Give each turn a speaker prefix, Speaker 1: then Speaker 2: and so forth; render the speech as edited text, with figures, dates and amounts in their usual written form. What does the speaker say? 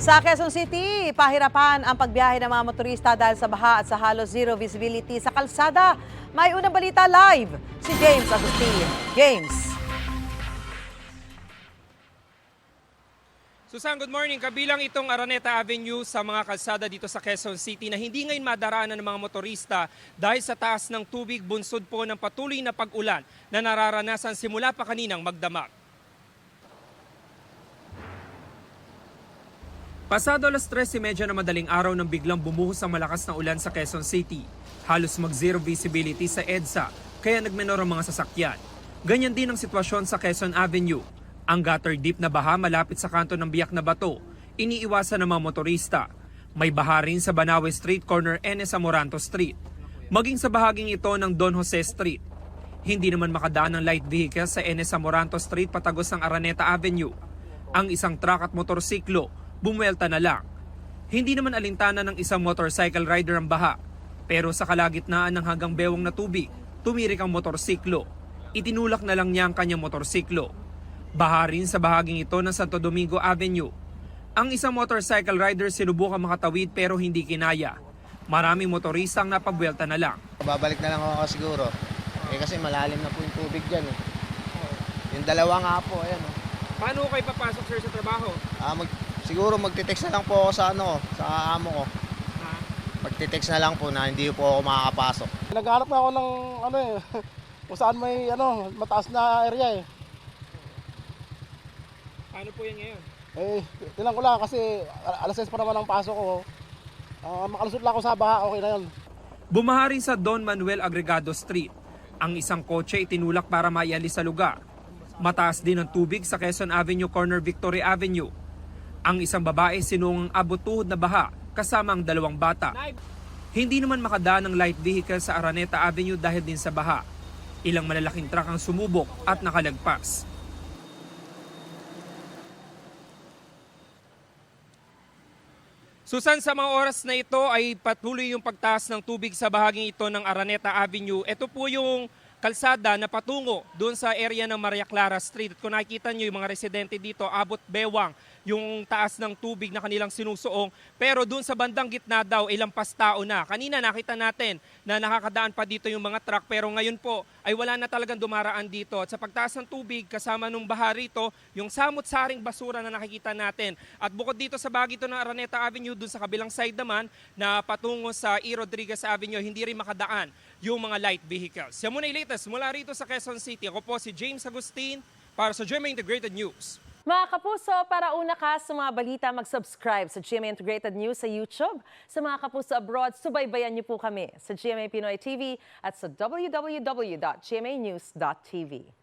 Speaker 1: Sa Quezon City, pahirapan ang pagbiyahe ng mga motorista dahil sa baha at sa halos zero visibility sa kalsada. May unang balita live, si James Agustin. James.
Speaker 2: Susan, good morning. Kabilang itong Araneta Avenue sa mga kalsada dito sa Quezon City na hindi ngayon madaraanan ng mga motorista dahil sa taas ng tubig bunsod po ng patuloy na pag-ulan na nararanasan simula pa kaninang magdamag. Pasado alas 3:30 na madaling araw nang biglang bumuhos ang malakas na ulan sa Quezon City. Halos mag-zero visibility sa EDSA kaya nagmenor ang mga sasakyan. Ganyan din ang sitwasyon sa Quezon Avenue. Ang gutter deep na baha malapit sa kanto ng biyak na bato, iniiwasan ng mga motorista. May baha rin sa Banawe Street corner NS Amoranto Street. Maging sa bahaging ito ng Don Jose Street. Hindi naman makadaan ng light vehicle sa NS Amoranto Street patagos ng Araneta Avenue. Ang isang truck at motorsiklo bumuelta na lang. Hindi naman alintana ng isang motorcycle rider ang baha. Pero sa kalagitnaan ng hanggang bewang na tubig, tumirik ang motorsiklo. Itinulak na lang niya ang kanyang motorsiklo. Baha rin sa bahaging ito ng Santo Domingo Avenue. Ang isang motorcycle rider sinubukang makatawid pero hindi kinaya. Maraming motorista ang napagbuelta na lang.
Speaker 3: Babalik na lang ako siguro. Kasi malalim na po yung tubig dyan. Yung dalawa nga po, ayan.
Speaker 2: Paano kayo papasok, sir, sa trabaho?
Speaker 3: Siguro magte-text na lang po ako sa sa amo ko. Magte-text na lang po na hindi po ako makakapasok.
Speaker 4: Naghahanap na ako ng kung saan may mataas na area eh.
Speaker 2: Paano po yan ngayon?
Speaker 4: Tilang ko lang kasi alas 6 pa naman ang pasok ko. Makalusot lang ako sa baha, okay na yun.
Speaker 2: Bumaha rin sa Don Manuel Agregado Street. Ang isang kotse itinulak para maialis sa lugar. Mataas din ang tubig sa Quezon Avenue corner Victory Avenue. Ang isang babae sinungang abot tuhod na baha kasama ang dalawang bata. Hindi naman makadaan ng light vehicle sa Araneta Avenue dahil din sa baha. Ilang malalaking truck ang sumubok at nakalagpas. Susan, sa mga oras na ito ay patuloy yung pagtaas ng tubig sa bahaging ito ng Araneta Avenue. Ito po yung kalsada na patungo doon sa area ng Maria Clara Street. At kung nakikita nyo yung mga residente dito, abot bewang yung taas ng tubig na kanilang sinusuong. Pero doon sa bandang gitna daw, ilampas tao na. Kanina nakita natin na nakakadaan pa dito yung mga truck pero ngayon po ay wala na talagang dumaraan dito. At sa pagtaas ng tubig, kasama nung baha rito, yung samot-saring basura na nakikita natin. At bukod dito sa bagito ng Araneta Avenue, doon sa kabilang side naman na patungo sa E. Rodriguez Avenue, hindi rin makadaan yung mga light vehicles. Yan muna yung latest mula rito sa Quezon City. Ako po si James Agustin para sa GMA Integrated News.
Speaker 1: Mga kapuso, para una ka sa mga balita, mag-subscribe sa GMA Integrated News sa YouTube. Sa mga kapuso abroad, subaybayan niyo po kami sa GMA Pinoy TV at sa www.gmanews.tv.